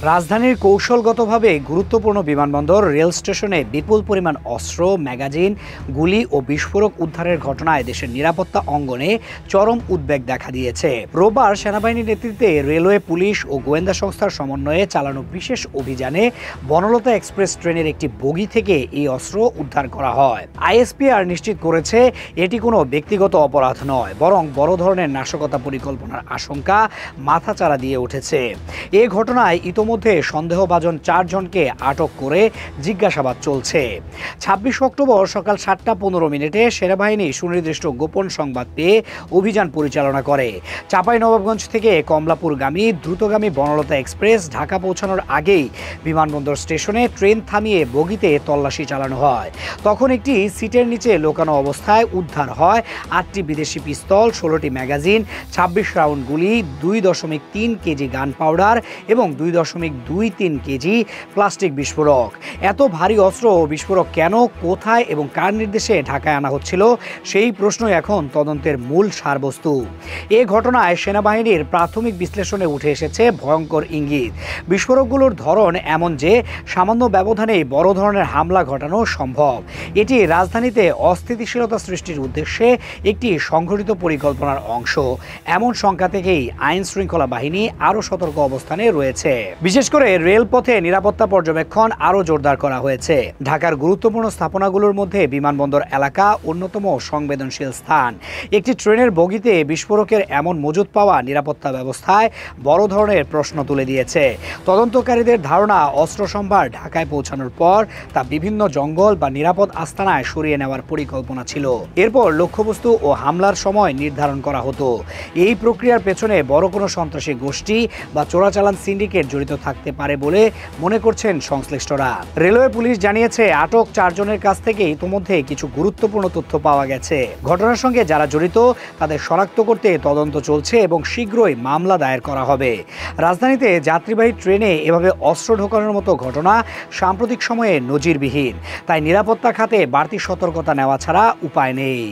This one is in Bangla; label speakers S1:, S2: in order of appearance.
S1: রাজধানীর কৌশলগতভাবে গুরুত্বপূর্ণ বিমানবন্দর রেল স্টেশনে বিপুল পরিমাণ অস্ত্র, ম্যাগাজিন, গুলি ও বিস্ফোরক উদ্ধারের ঘটনায় দেশের নিরাপত্তা অঙ্গনে চরম উদ্বেগ দেখা দিয়েছে। রোববার সেনাবাহিনীর নেতৃত্বে রেলওয়ে, পুলিশ ও গোয়েন্দা সংস্থার সমন্বয়ে চালানো বিশেষ অভিযানে বনলতা এক্সপ্রেস ট্রেনের একটি বগি থেকে এই অস্ত্র উদ্ধার করা হয়। আইএসপিআর নিশ্চিত করেছে এটি কোনো ব্যক্তিগত অপরাধ নয়, বরং বড় ধরনের নাশকতা পরিকল্পনার আশঙ্কা মাথাচাড়া দিয়ে উঠেছে। এ ঘটনায় ইতোমধ্যে সন্দেহভাজন 4 জনকে আটক করে জিজ্ঞাসাবাদ চলছে। 26 অক্টোবর সকাল 7:15 সেনাবাহিনী সুনির্দিষ্ট গোপন সংবাদ পেয়ে অভিযান পরিচালনা করে। চাঁপাইনবাবগঞ্জ থেকে কমলাপুরগামী দ্রুতগামী বনলতা এক্সপ্রেস ঢাকা পৌঁছানোর আগেই বিমানবন্দর স্টেশনে ট্রেন থামিয়ে বগিতে তল্লাশি চালানো হয়। তখন একটি সিটের নিচে লোকানো অবস্থায় উদ্ধার হয় 8টি বিদেশি পিস্তল, 16টি ম্যাগাজিন, 26 রাউন্ড গুলি, 2.3 কেজি গান পাউডার এবং 2.23 কেজি প্লাস্টিক বিস্ফোরক। এত ভারী অস্ত্র ও বিস্ফোরক কেন, কোথায় এবং কার নির্দেশে ঢাকায় আনা হচ্ছিল, সেই প্রশ্নই এখন তদন্তের মূল সারবস্তু। এ ঘটনায় সেনাবাহিনীর প্রাথমিক বিশ্লেষণে উঠে এসেছে ভয়ঙ্কর ইঙ্গিত। বিস্ফোরকগুলোর ধরন এমন যে সামান্য ব্যবধানেই বড় ধরনের হামলা ঘটানো সম্ভব। এটি রাজধানীতে অস্থিতিশীলতা সৃষ্টির উদ্দেশ্যে একটি সংগঠিত পরিকল্পনার অংশ। এমন শঙ্কা থেকেই আইন শৃঙ্খলা বাহিনী আরও সতর্ক অবস্থানে রয়েছে। বিশেষ করে রেলপথে নিরাপত্তা পর্যবেক্ষণ আরও জোরদার করা হয়েছে। ঢাকার গুরুত্বপূর্ণ স্থাপনাগুলোর মধ্যে বিমানবন্দর এলাকা অন্যতম সংবেদনশীল স্থান। একটি ট্রেনের বগিতে বিস্ফোরকের এমন মজুত পাওয়া নিরাপত্তা ব্যবস্থায় বড় ধরনের প্রশ্ন তুলে দিয়েছে। তদন্তকারীদের ধারণা, অস্ত্র সম্ভার ঢাকায় পৌঁছানোর পর তা বিভিন্ন জঙ্গল বা নিরাপদ আস্তানায় সরিয়ে নেওয়ার পরিকল্পনা ছিল। এরপর লক্ষ্যবস্তু ও হামলার সময় নির্ধারণ করা হতো। এই প্রক্রিয়ার পেছনে বড় কোনো সন্ত্রাসী গোষ্ঠী বা চোরাচালান সিন্ডিকেট জড়িত থাকতে পারে বলে মনে করছেন সংশ্লিষ্টরা। রেলওয়ে পুলিশ জানিয়েছে, আটক 4 জনের কাছ থেকে ইতোমধ্যে কিছু গুরুত্বপূর্ণ তথ্য পাওয়া গেছে। ঘটনার সঙ্গে যারা জড়িত তাদের শনাক্ত করতে তদন্ত চলছে এবং শীঘ্রই মামলা দায়ের করা হবে। রাজধানীতে যাত্রীবাহী ট্রেনে এভাবে অস্ত্র ঢোকানোর মতো ঘটনা সাম্প্রতিক সময়ে নজিরবিহীন। তাই নিরাপত্তা খাতে বাড়তি সতর্কতা নেওয়া ছাড়া উপায় নেই।